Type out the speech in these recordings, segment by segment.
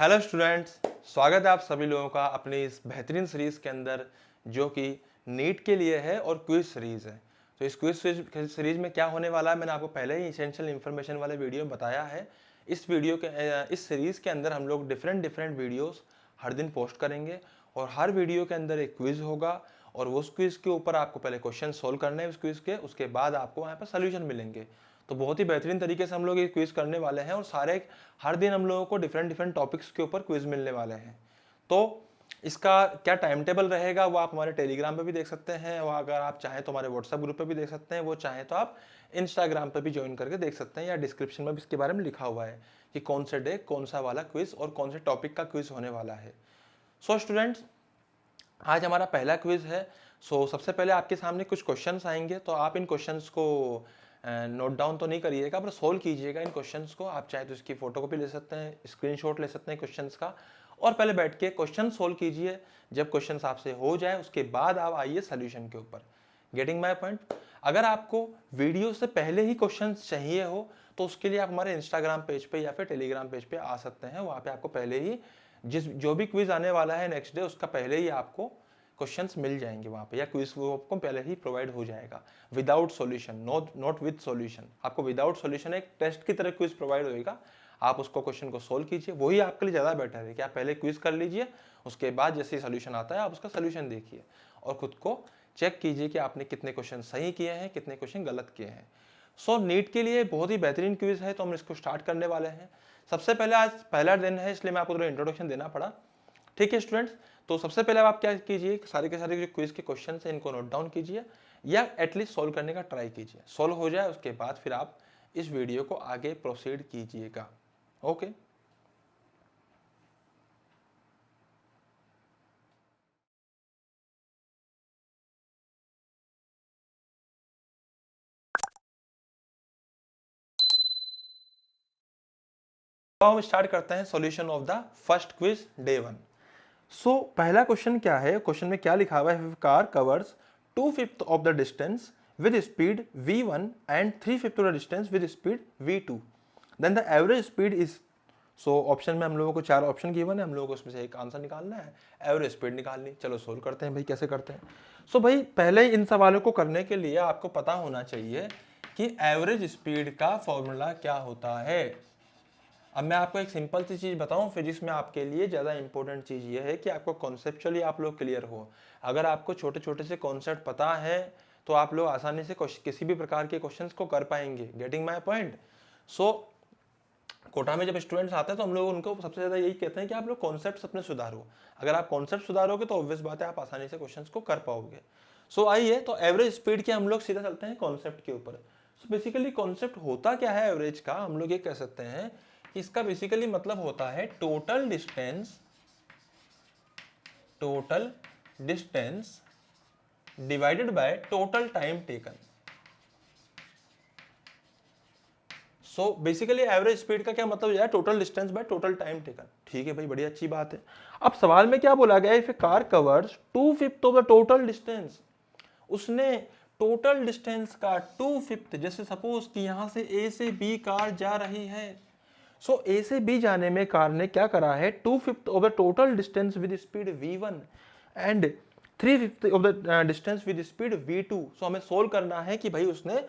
Hello students, स्वागत है आप सभी लोगों का अपनी इस बेहतरीन सीरीज़ के अंदर जो कि नीट के लिए है और क्विज सीरीज़ है। तो इस क्विज सीरीज़ में क्या होने वाला है मैंने आपको पहले ही इसेंशियल इन्फॉर्मेशन वाले वीडियो में बताया है। इस सीरीज़ के अंदर हम लोग डिफरेंट वीडियोस हर दिन पोस्ट करेंगे और हर वीडियो के अंदर एक क्विज़ होगा और उस क्विज़ के ऊपर आपको पहले क्वेश्चन सोल्व करने हैं उस क्विज़ के, उसके बाद आपको वहाँ पर सोल्यूशन मिलेंगे। तो बहुत ही बेहतरीन तरीके से हम लोग ये क्विज करने वाले हैं और हर दिन हम लोगों को डिफरेंट टॉपिक्स के ऊपर क्विज मिलने वाले हैं। तो इसका क्या टाइम टेबल रहेगा वो आप हमारे टेलीग्राम पे भी देख सकते हैं, और अगर आप चाहें तो हमारे व्हाट्सएप ग्रुप पे भी देख सकते हैं, वो चाहें तो आप इंस्टाग्राम पे भी ज्वाइन करके देख सकते हैं, या डिस्क्रिप्शन में भी इसके बारे में लिखा हुआ है कि कौन से डे कौन सा वाला क्विज और कौन से टॉपिक का क्विज होने वाला है। सो स्टूडेंट्स, आज हमारा पहला क्विज है। सबसे पहले आपके सामने कुछ क्वेश्चंस आएंगे, तो आप इन क्वेश्चंस को नोट डाउन तो नहीं करिएगा पर सोल्व कीजिएगा इन क्वेश्चंस को। आप चाहे तो इसकी फोटोकॉपी ले सकते हैं, स्क्रीनशॉट ले सकते हैं क्वेश्चंस का, और पहले बैठ के क्वेश्चन सोल्व कीजिए। जब क्वेश्चंस आपसे हो जाए उसके बाद आप आइए सोल्यूशन के ऊपर। Getting my point? अगर आपको वीडियो से पहले ही क्वेश्चंस चाहिए हो तो उसके लिए आप हमारे इंस्टाग्राम पेज पे या फिर टेलीग्राम पेज पे आ सकते हैं। वहाँ पे आपको पहले ही जो भी क्विज आने वाला है नेक्स्ट डे, उसका पहले ही आपको क्वेश्चंस मिल जाएंगे वहाँ पे, या क्विज वो आपको पहले ही प्रोवाइड हो जाएगा without solution, not with solution. आपको विदाउट सॉल्यूशन एक टेस्ट की तरह क्विज प्रोवाइड होएगा, आप उसको क्वेश्चन को सोल्व कीजिए, वही आपके लिए ज़्यादा बेटर है कि आप पहले क्विज कर लीजिए, उसके बाद जैसे सॉल्यूशन आता है आप उसका सॉल्यूशन देखिए और खुद को चेक कीजिए कि आपने कितने क्वेश्चन सही किए हैं, कितने क्वेश्चन गलत किए हैं। नीट के लिए बहुत ही बेहतरीन क्विज है, तो हम इसको स्टार्ट करने वाले हैं। सबसे पहले आज पहला दिन है इसलिए मैं आपको थोड़ा इंट्रोडक्शन देना पड़ा। ठीक है स्टूडेंट्स, तो सबसे पहले आप क्या कीजिए, सारे के सारे जो क्विज के क्वेश्चन हैं इनको नोट डाउन कीजिए या एटलीस्ट सोल्व करने का ट्राई कीजिए। सोल्व हो जाए उसके बाद फिर आप इस वीडियो को आगे प्रोसीड कीजिएगा। ओके, तो हम स्टार्ट करते हैं solution of the first quiz day 1। पहला क्वेश्चन क्या है, क्वेश्चन में क्या लिखा हुआ है, car covers 2/5 of the distance with speed v1 and 3/5 of the distance with speed v2, then the average speed is. Option में हम लोगों को 4 ऑप्शन गिवन है, हम लोगों को उसमें से एक आंसर निकालना है, एवरेज स्पीड निकालनी। चलो सोल्व करते हैं भाई, कैसे करते हैं। भाई पहले इन सवालों को करने के लिए आपको पता होना चाहिए कि एवरेज स्पीड का फॉर्मूला क्या होता है। अब मैं आपको एक सिंपल सी चीज़ बताऊं फिजिक्स में आपके लिए ज़्यादा इंपॉर्टेंट चीज़ ये है कि आपको कॉन्सेप्चुअली आप लोग क्लियर हो। अगर आपको छोटे छोटे से कॉन्सेप्ट पता है तो आप लोग आसानी से किसी भी प्रकार के क्वेश्चंस को कर पाएंगे। Getting my point? कोटा में जब स्टूडेंट्स आते हैं तो हम लोग उनको सबसे ज़्यादा यही कहते हैं कि आप लोग कॉन्सेप्ट अपने सुधारो। अगर आप कॉन्सेप्ट सुधारोगे तो ऑब्वियस बात है आप आसानी से क्वेश्चंस को कर पाओगे। आइए, तो एवरेज स्पीड के हम लोग सीधा चलते हैं कॉन्सेप्ट के ऊपर। बेसिकली कॉन्सेप्ट होता क्या है एवरेज का, हम लोग ये कह सकते हैं कि इसका बेसिकली मतलब होता है total distance divided by total time taken. Basically average speed का क्या मतलब है, total distance by total time taken. ठीक है भाई, बड़ी अच्छी बात है। अब सवाल में क्या बोला गया है, if A car covers 2/5 of the total distance, उसने टोटल डिस्टेंस का 2/5, जैसे सपोज कि यहां से ए से बी कार जा रही है, ए से बी जाने में कार ने क्या करा है, 2/5 of the total distance with speed v1 and 3/5 of the distance with speed v2। हमें सोल्व करना है कि भाई उसने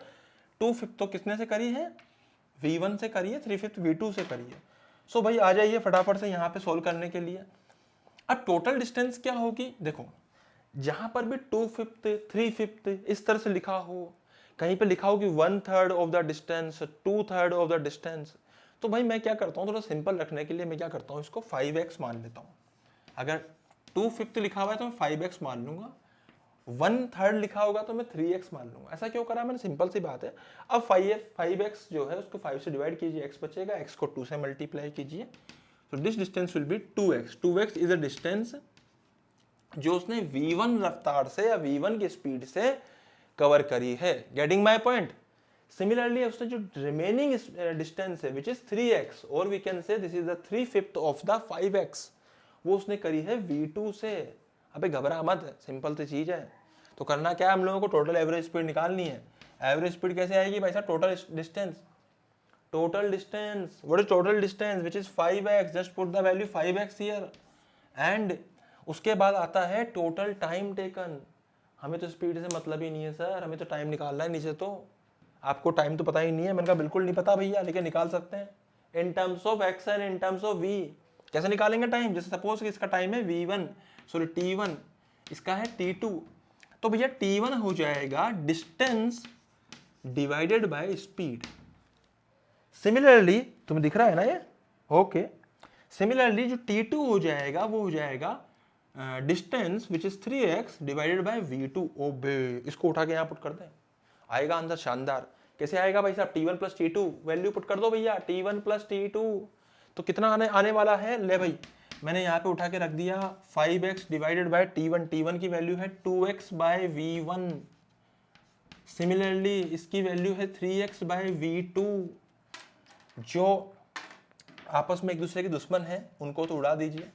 2/5 तो किसने से करी है, v1 से करी है, 3/5 v2 से करी है। भाई आ जाइए फटाफट से यहाँ पे सोल्व करने के लिए। अब टोटल डिस्टेंस क्या होगी, देखो जहां पर भी 2/5 3/5 इस तरह से लिखा हो, कहीं पे लिखा हो कि 1/3 of the distance, 2/3 of the distance, तो भाई मैं क्या करता हूँ, थोड़ा सिंपल रखने के लिए मैं क्या करता हूँ, इसको 5x मान लेता हूँ। अगर 2/5 लिखा हुआ है तो मैं 5x मान लूंगा, 1/3 लिखा होगा तो मैं 3x मान लूंगा। ऐसा क्यों करा मैंने, सिंपल सी बात है। अब 5x जो है उसको 5 से डिवाइड कीजिए, x बचेगा, x को 2 से मल्टीप्लाई कीजिए, तो this distance will be 2x। 2x is a distance जो उसने v1 रफ्तार से या v1 की स्पीड से कवर करी है। Getting my point? सिमिलरली उसने जो रिमेनिंग डिस्टेंस है विच इज 3x, और we can say this is the 3/5 of the 5x, वो उसने करी है v2 से। अबे घबरा मत, सिंपल सी चीज है। तो करना क्या है, हम लोगों को टोटल एवरेज स्पीड निकालनी है। एवरेज स्पीड कैसे आएगी भाई साहब, total distance total distance. What is total distance? Which is 5x. Just put the value 5x here. And उसके बाद आता है total time taken. हमें तो स्पीड से मतलब ही नहीं है सर, हमें तो टाइम निकालना है नीचे। तो आपको टाइम तो पता ही नहीं है। मैंने कहा बिल्कुल नहीं पता भैया, लेकिन निकाल सकते हैं in terms of x and in terms of v. कैसे निकालेंगे टाइम? जैसे सपोज कि इसका टाइम है v1, सॉरी t1, इसका है t2, तो भैया t1 हो जाएगा distance divided by speed. Similarly तुम्हें दिख रहा है ना ये? ओके। सिमिलरली जो t2 हो जाएगा वो हो जाएगा distance which is 3x divided by v2। ओ बे, इसको उठा के यहाँ पुट कर दें, आएगा आंसर शानदार। कैसे आएगा भाई साहब? t1 plus t2 value put कर दो भैया, t1 प्लस t2। तो कितना आने वाला है? ले भाई मैंने यहाँ पे उठा के रख दिया 5x divided by t1। t1 की वैल्यू है 2x बाय v1। सिमिलरली इसकी वैल्यू है 3x बाय v2। जो आपस में एक दूसरे के दुश्मन हैं उनको तो उड़ा दीजिए।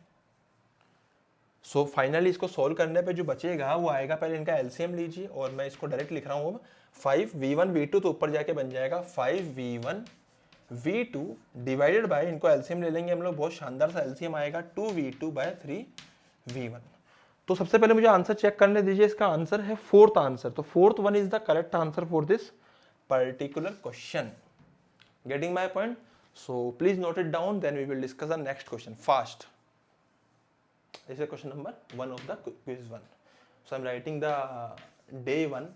सो फाइनली इसको सोल्व करने पे जो बचेगा वो आएगा, पहले इनका एलसीएम लीजिए और मैं इसको डायरेक्ट लिख रहा हूँ 5v1 v2, तो ऊपर जाके बन जाएगा 5v1 v2 डिवाइडेड बाय, इनको एलसीएम ले लेंगे हम लोग, बहुत शानदार सा एलसीएम आएगा 2v2 बाय 3v1। तो सबसे पहले मुझे आंसर चेक करने दीजिए। इसका आंसर है फोर्थ आंसर, तो fourth one is the correct answer for this particular question. Getting my point? So please note it down, then we will discuss the next question fast. This is question number 1 of the quiz 1. So I am writing the day 1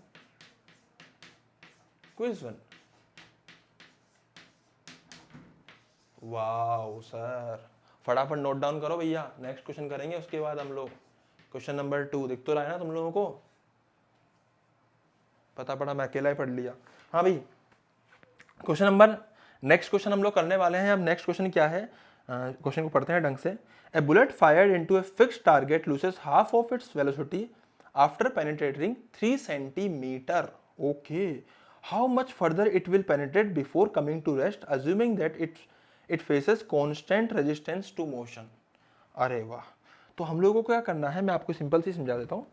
quiz 1. Wow sir, फटाफट note down करो भैया, next question करेंगे उसके बाद हम लोग। Question number 2 दिख तो रहा है ना तुम लोगों को? पता पड़ा, मैं अकेला ही पढ़ लिया। हाँ भाई, क्वेश्चन नंबर, नेक्स्ट क्वेश्चन हम लोग करने वाले हैं। अब नेक्स्ट क्वेश्चन क्या है, क्वेश्चन को पढ़ते हैं ढंग से। A bullet fired into a fixed target loses half of its velocity after penetrating 3 centimeter. Okay. How much further it will penetrate before coming to rest, assuming that it faces constant resistance to motion? अरे वाह, तो हम लोगों को क्या करना है, मैं आपको सिंपल सी समझा देता हूँ।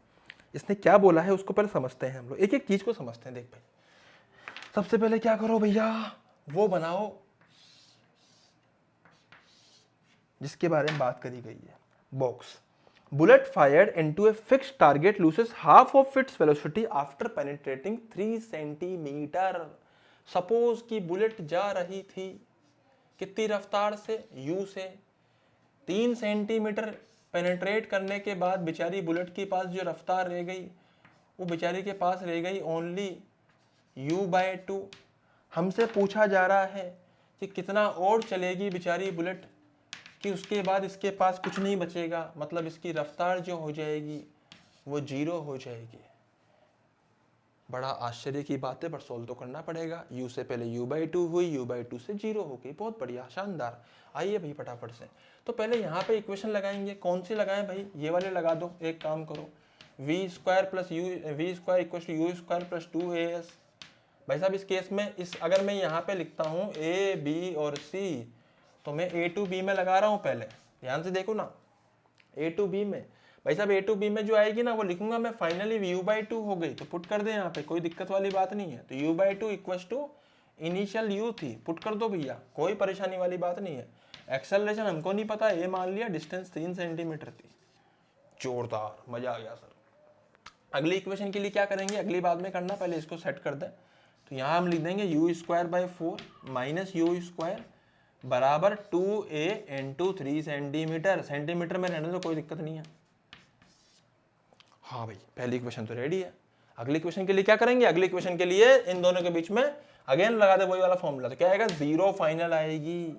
इसने क्या बोला है उसको पहले समझते हैं हम लोग, एक एक चीज को समझते हैं। देख भाई, सबसे पहले क्या करो भैया, वो बनाओ जिसके बारे में बात करी गई है, box. Bullet fired into a fixed target loses half of its velocity after penetrating 3 centimetre. Suppose कि बुलेट जा रही थी कितनी रफ्तार से? u से। 3 सेंटीमीटर पेनिट्रेट करने के बाद बेचारी बुलेट के पास जो रफ्तार रह गई, वो बेचारी के पास रह गई ओनली u/2। हमसे पूछा जा रहा है कि कितना और चलेगी बेचारी बुलेट कि उसके बाद इसके पास कुछ नहीं बचेगा, मतलब इसकी रफ्तार जो हो जाएगी वो 0 हो जाएगी। बड़ा आश्चर्य की बात है, पर सोल्व तो करना पड़ेगा। u से पहले u/2 हुई, u/2 से 0 हो गई। बहुत बढ़िया, शानदार। आइए भाई फटाफट से, तो पहले यहाँ पे इक्वेशन लगाएंगे। कौन सी लगाएं भाई? ये वाले लगा दो। एक काम करो, v² plus v² equal to u² plus 2as। भाई साहब इस केस में अगर मैं यहाँ पे लिखता हूँ a, b और c, तो मैं a to b में लगा रहा हूँ। पहले ध्यान से देखो ना, a to b में, भाई साहब a to b में जो आएगी ना वो लिखूंगा मैं फाइनली u/2 हो गई, तो पुट कर दे यहाँ पे, कोई दिक्कत वाली बात नहीं है। तो u/2 equals to initial u थी, पुट कर दो भैया, कोई परेशानी वाली बात नहीं है। एक्सेलरेशन हमको नहीं पता, ये मान लिया डिस्टेंस 3 सेंटीमीटर थी। जोरदार, मजा आ गया सर। अगली इक्वेशन के लिए क्या करेंगे, अगली बात में करना, पहले इसको सेट कर दें। तो यहाँ हम लिख देंगे u²/4 माइनस u² बराबर 2a इंटू 3 सेंटीमीटर। सेंटीमीटर में रहने तो कोई दिक्कत नहीं है। हाँ भाई, पहली इक्वेशन तो रेडी है। अगली इक्वेशन के लिए क्या करेंगे, अगली इक्वेशन के लिए इन दोनों के बीच में अगेन लगा दे वही वाला फॉर्मूला। तो क्या आएगा, 0 फाइनल आएगी,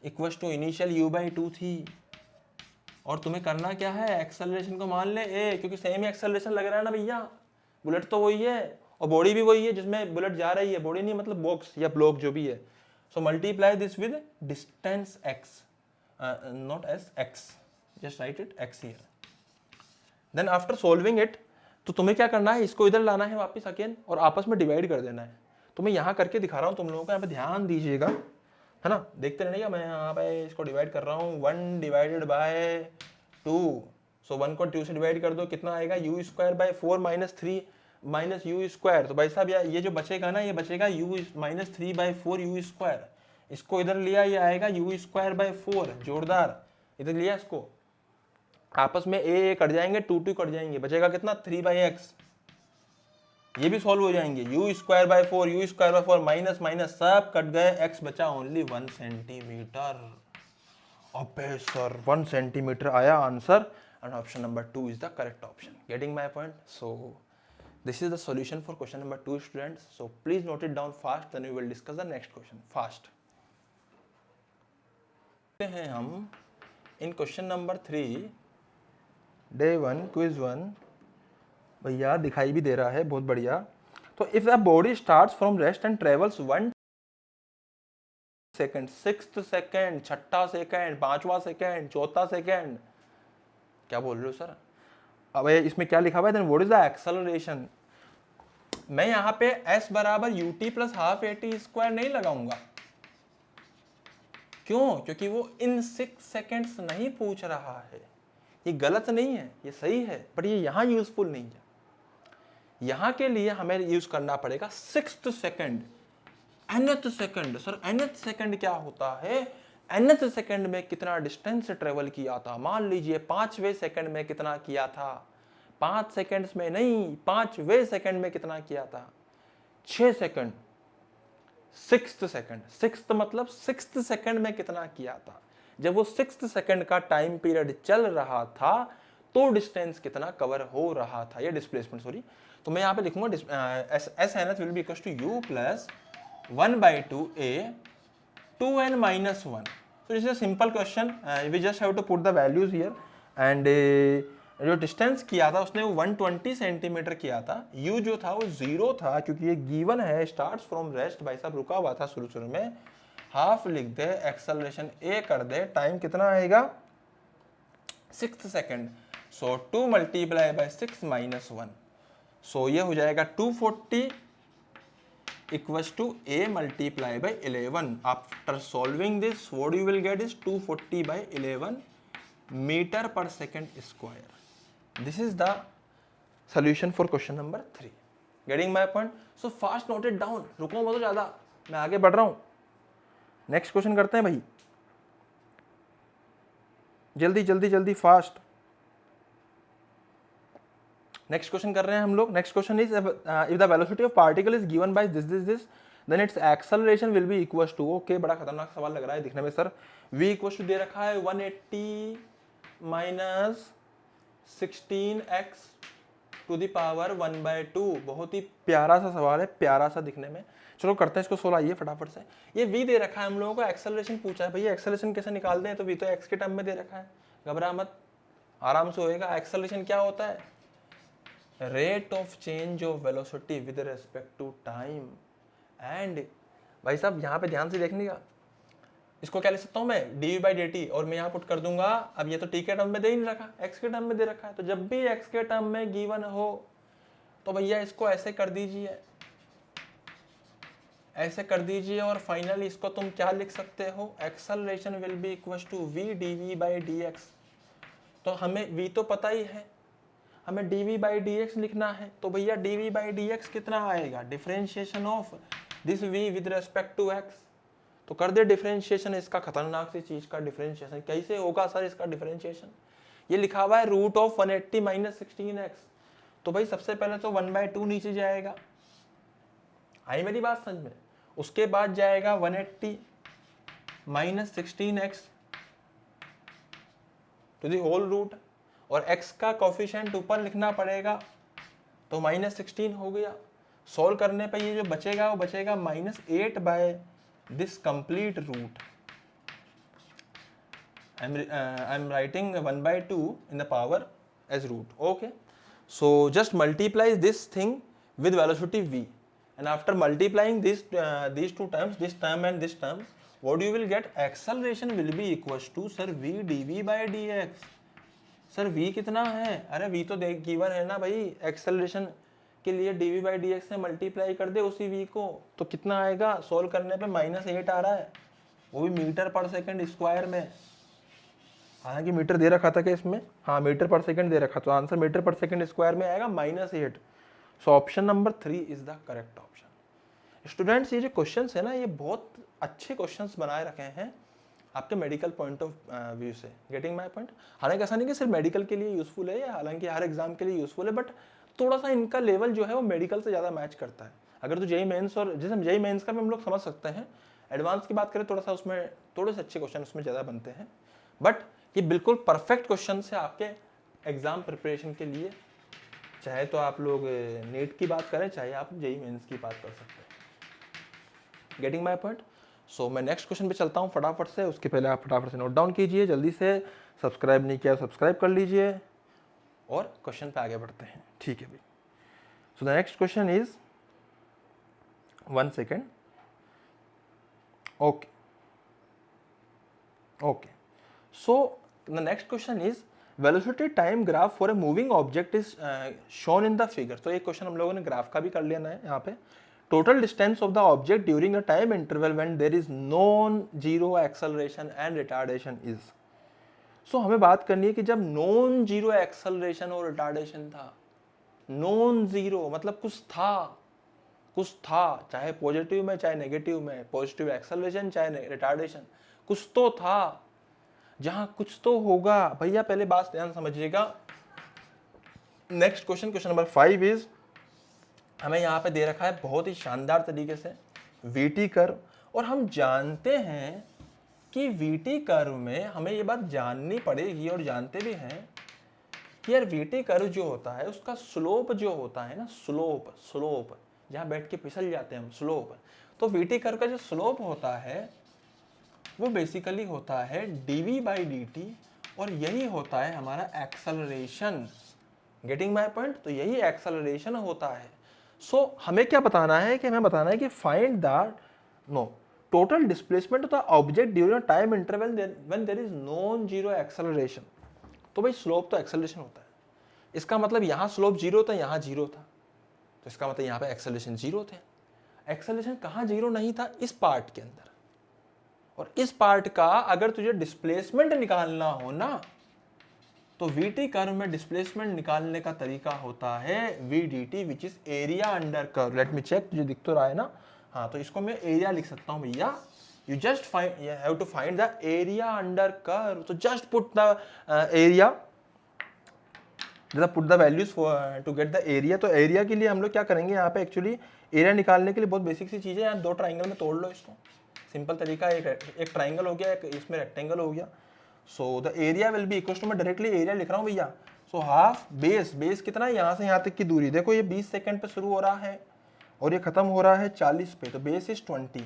इक्वल्स टू इनिशियल u/2 थी। और तुम्हें करना क्या है, एक्सेलरेशन को मान ले a, क्योंकि सेम ही एक्सेलरेशन लग रहा है ना भैया, बुलेट तो वही है और बॉडी भी वही है जिसमें बुलेट जा रही है। बॉडी नहीं मतलब बॉक्स या ब्लॉक जो भी है। So multiply this with distance x, not as x, just write it x here. Then after solving it, तो तुम्हें क्या करना है, इसको इधर लाना है वापस अगेन और आपस में डिवाइड कर देना है। तो मैं यहाँ करके दिखा रहा हूँ तुम लोगों को, यहाँ पे ध्यान दीजिएगा, है ना, देखते रहने का। मैं यहाँ पे इसको डिवाइड कर रहा हूँ, 1 डिवाइडेड बाय 2। सो 1 को 2 से डिवाइड कर दो, कितना आएगा, u² by 4 minus 3। Minus u square, तो भाई साहब ये जो बचेगा ना, ये बचेगा यू माइनस 3/4 यू स्क्वायर। इसको इधर लिया, ये आएगा यू स्क्वायर बाय 4, जोरदार। इधर लिया इसको, आपस में ए कट जाएंगे, 2 कट जाएंगे, बचेगा कितना 3/x। ये भी सॉल्व हो जाएंगे, you square by 4 you square by 4 minus minus सब कट गए, x बचा ओनली 1 सेंटीमीटर। अबे सर 1 सेंटीमीटर आया answer, and option number 2 is the correct option. Getting my point? So this is the solution for question number 2, students. So please note it down fast, then we will discuss the next question fast. हैं हम in question number 3 day 1 quiz 1, भैया दिखाई भी दे रहा है, बहुत बढ़िया। तो if the body starts from rest and travels 1 second, 6th second, 6ठा सेकेंड, 5वां सेकेंड, 4था सेकेंड, क्या बोल रहे हो सर? अब इसमें क्या लिखा हुआ है, then what is the acceleration? मैं यहाँ पे s बराबर ut plus half at square नहीं लगाऊंगा। क्यों? क्योंकि वो इन 6 सेकेंड्स नहीं पूछ रहा है। ये गलत नहीं है, ये सही है, पर ये यहाँ यूजफुल नहीं है। यहाँ के लिए हमें यूज करना पड़ेगा 6th second, nth second. Sir nth second क्या होता है? nth सेकेंड में कितना डिस्टेंस ट्रेवल किया था? मान लीजिए 5वें सेकेंड में कितना किया था? 5 सेकेंड्स में नहीं, 5वें सेकेंड में कितना किया था? 6 सेकेंड। 6th सेकेंड, 6th मतलब 6th सेकेंड में कितना किया था? जब वो 6th सेकेंड का टाइम पीरियड चल रहा था तो डिस्टेंस कितना कवर हो रहा था, ये डिस्प्लेसमेंट, सॉरी। तो मैं यहाँ पे लिखूंगा s n h will be equal to u plus 1/2 a 2n minus 1. So this is a simple question. We just have to put the values here. And जो डिस्टेंस किया था उसने वो 120 सेंटीमीटर किया था। u जो था वो 0 था, क्योंकि ये गिवन है, स्टार्ट्स फ्रॉम रेस्ट। भाई साहब रुका हुआ था शुरू में। हाफ लिख दे, एक्सेलरेशन a कर दे, टाइम कितना आएगा 6th second. So 2 multiply by 6 minus 1, सो ये हो जाएगा 240 equals to a multiply by 11. After solving this, what you will get is 240 by 11 meter per second square. This is the solution for question number 3. Getting my point? So fast note it down. रुको मत ज़्यादा, मैं आगे बढ़ रहा हूँ। Next question करते हैं भाई, जल्दी जल्दी जल्दी फास्ट। नेक्स्ट क्वेश्चन कर रहे हैं हम लोग। Next question is if the velocity of particle is given by this then its acceleration will be equal to, okay बड़ा खतरनाक सवाल लग रहा है दिखने में सर। v इक्वल टू दे रखा है 180 minus 16x to the power 1/2। बहुत ही प्यारा सा सवाल है, प्यारा सा दिखने में। चलो करते हैं इसको, 16 आइए फटाफट से। ये v दे रखा है हम लोगों को, एक्सेलरेशन पूछा है। भैया एक्सेलरेशन कैसे निकालते हैं? तो v तो x के टर्म में दे रखा है, घबरा मत, आराम से होएगा। एक्सेलरेशन क्या होता है? Rate of change of velocity with respect to time. And भाई साहब यहाँ पे ध्यान से देखने का, इसको क्या लिख सकता हूँ मैं, dv/dt, और मैं यहाँ पुट कर दूंगा। अब ये तो t के टर्म में दे ही नहीं रखा, x के टर्म में दे रखा है। तो जब भी x के टर्म में गिवन हो तो भैया इसको ऐसे कर दीजिए, ऐसे कर दीजिए, और फाइनली इसको तुम क्या लिख सकते हो, acceleration will be equal to v dv/dx। तो हमें v तो पता ही है, हमें dv/dx लिखना है। तो भैया dv/dx कितना आएगा? Differentiation of this v with respect to x। तो कर दे डिफरेंशिएशन इसका, खतरनाक सी चीज का डिफरेंशिएशन। कैसे होगा सर इसका डिफरेंशिएशन? ये लिखा हुआ है रूट ऑफ 180 माइनस 16x। तो भाई सबसे पहले तो 1/2 नीचे जाएगा, आई मेरी बात समझ में? उसके बाद जाएगा 180 minus 16x to the whole root, और x का कोफिशिएंट ऊपर लिखना पड़ेगा, तो -16 हो गया। सॉल्व करने पे ये जो बचेगा वो बचेगा -8 by this complete root. I am writing 1/2 in the power as root, okay. So just multiply this thing with velocity v, and after multiplying these two terms, this term and this term, what you will get, acceleration will be equals to sir v dv/dx। Sir v कितना है? अरे v तो देख given है ना भाई, acceleration के लिए dv/dx से मल्टीप्लाई कर दे उसी v को, तो कितना आएगा? सोल्व करने पे -8 आ रहा है, वो भी मीटर पर सेकंड स्क्वायर में। हालांकि मीटर दे रखा था क्या इसमें? हाँ मीटर पर सेकंड दे रखा, तो आंसर मीटर पर सेकंड स्क्वायर में आएगा -8। So option number 3 is the correct option. Students ये जो क्वेश्चंस है ना, ये बहुत अच्छे क्वेश्चंस बनाए रखे हैं आपके मेडिकल पॉइंट ऑफ व्यू से। Getting my point? हालांकि ऐसा नहीं कि सिर्फ मेडिकल के लिए यूजफुल है, हालांकि हर एग्जाम के लिए यूजफुल है, बट थोड़ा सा इनका लेवल जो है वो मेडिकल से ज़्यादा मैच करता है। अगर तो जेई मेंस, और जैसे जेई मेंस का भी हम लोग समझ सकते हैं, एडवांस की बात करें थोड़ा सा उसमें थोड़े से अच्छे क्वेश्चन उसमें ज़्यादा बनते हैं, बट ये बिल्कुल परफेक्ट क्वेश्चन है आपके एग्जाम प्रिपरेशन के लिए। चाहे तो आप लोग नीट की बात करें, चाहे आप जेई मेंस की बात कर सकते हैं। Getting my point? सो मैं नेक्स्ट क्वेश्चन पे चलता हूँ फटाफट से। उसके पहले आप फटाफट से नोट डाउन कीजिए, जल्दी से। सब्सक्राइब नहीं किया सब्सक्राइब कर लीजिए और क्वेश्चन पे आगे बढ़ते हैं। ठीक है भाई। So the next question is, 1 second, okay okay. So the next question is velocity time graph for a moving object is shown in the figure. तो ये क्वेश्चन हम लोगों ने ग्राफ का भी कर लेना है यहाँ पे। Total distance of the object during a time interval when there is non zero acceleration and retardation is. So हमें बात करनी है कि जब नॉन जीरो एक्सेलरेशन और रिटार्डेशन था, नॉन जीरो मतलब कुछ था, चाहे पॉजिटिव में चाहे नेगेटिव में, पॉजिटिव एक्सेलरेशन चाहे रिटार्डेशन, कुछ तो था। जहां कुछ तो होगा भैया, पहले बात ध्यान समझिएगा। Next question, question number 5 is, हमें यहाँ पे दे रखा है बहुत ही शानदार तरीके से वीटी कर्व, और हम जानते हैं कि वीटी कर्व में हमें ये बात जाननी पड़ेगी, और जानते भी हैं कि यार वीटी कर्व जो होता है उसका स्लोप जो होता है ना, स्लोप जहाँ बैठ के फिसल जाते हैं हम, स्लोप। तो वीटी कर्व का जो स्लोप होता है वो बेसिकली होता है dv/dt, और यही होता है हमारा एक्सेलरेशन। Getting my point? तो यही एक्सेलरेशन होता है। सो हमें क्या बताना है कि हमें बताना है कि find the total displacement of the object during time interval when there is non zero acceleration. तो भाई स्लोप तो एक्सेलरेशन होता है, इसका मतलब यहाँ स्लोप जीरो था, यहाँ जीरो था, तो इसका मतलब यहाँ पे एक्सेलरेशन जीरो थे। एक्सेलरेशन कहाँ जीरो नहीं था? इस पार्ट के अंदर। और इस पार्ट का अगर तुझे डिस्प्लेसमेंट निकालना हो ना, तो वीटी कर्व में डिस्प्लेसमेंट निकालने का तरीका होता है VDT, which is area under curve. Let me check, तुझे दिख तो रहा है ना? हाँ, तो इसको मैं एरिया लिख सकता हूँ भैया। You just find, you have to find the area under curve. तो just put the area, put the values to get the area. तो एरिया के लिए हम लोग क्या करेंगे यहाँ पे, एक्चुअली एरिया निकालने के लिए बहुत बेसिक सी चीज़ है यार। 2 ट्राइंगल में तोड़ लो इसको, सिंपल तरीका। एक ट्राइंगल हो गया, एक इसमें रेक्टेंगल हो गया। So the area will be equal to, मैं डायरेक्टली एरिया लिख रहा हूँ भैया। सो हाफ बेस कितना है, यहाँ से यहाँ तक की दूरी देखो, ये 20 सेकंड पे शुरू हो रहा है और ये खत्म हो रहा है 40 पे, तो बेस इज 20।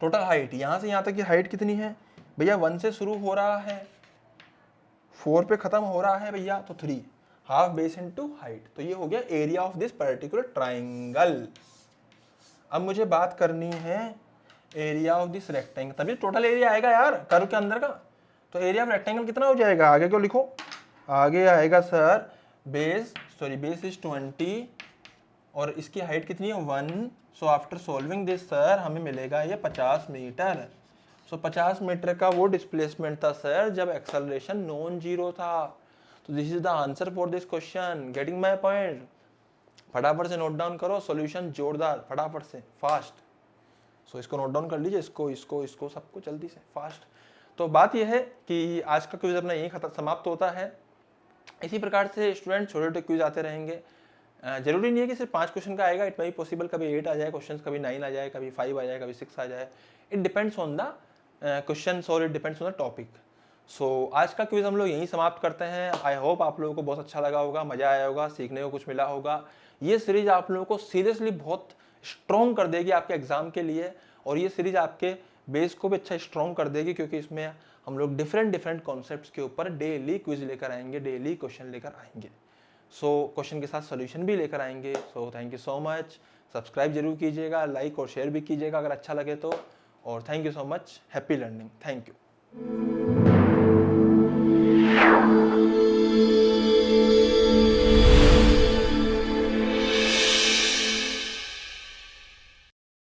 टोटल हाइट यहाँ से यहाँ तक की हाइट कितनी है भैया? 1 से शुरू हो रहा है, 4 पे खत्म हो रहा है भैया, तो 3। हाफ बेस इनटू हाइट, तो ये हो गया area of this particular triangle. अब मुझे बात करनी है एरिया ऑफ दिस रेक्टेंगल, तभी टोटल एरिया आएगा यार कर्व के अंदर का। तो एरिया ऑफ रेक्टेंगल कितना हो जाएगा? आगे क्यों लिखो, आगे आएगा सर बेस इज 20 और इसकी हाइट कितनी है? 1। So after solving this sir हमें मिलेगा ये 50 मीटर। सो 50 मीटर का वो डिस्प्लेसमेंट था सर जब एक्सेलरेशन नॉन जीरो था। तो this is the answer for this question. Getting my point? फटाफट से नोट डाउन करो, सॉल्यूशन जोरदार, फटाफट से, फास्ट। सो इसको नोट डाउन कर लीजिए, इसको सबको जल्दी से, फास्ट। तो बात यह है कि आज का क्विज अपना यही समाप्त होता है। इसी प्रकार से स्टूडेंट छोटे छोटे क्विज आते रहेंगे। जरूरी नहीं है कि सिर्फ 5 क्वेश्चन का आएगा, इट मे बी पॉसिबल कभी 8 आ जाए क्वेश्चन, कभी 9 आ जाए, कभी 5 आ जाए, कभी 6 आ जाए। It depends on the question और it depends on the topic. So आज का क्विज हम लोग यहीं समाप्त करते हैं। आई होप आप लोगों को बहुत अच्छा लगा होगा, मजा आया होगा, सीखने को कुछ मिला होगा। ये सीरीज आप लोगों को सीरियसली बहुत स्ट्रॉन्ग कर देगी आपके एग्जाम के लिए, और ये सीरीज आपके बेस को भी अच्छा स्ट्रॉन्ग कर देगी, क्योंकि इसमें हम लोग डिफरेंट कॉन्सेप्ट्स के ऊपर डेली क्विज लेकर आएंगे, डेली क्वेश्चन लेकर आएंगे। सो क्वेश्चन के साथ सोल्यूशन भी लेकर आएंगे। So thank you so much. Subscribe जरूर कीजिएगा, लाइक और शेयर भी कीजिएगा अगर अच्छा लगे तो। और thank you so much. Happy learning. Thank you.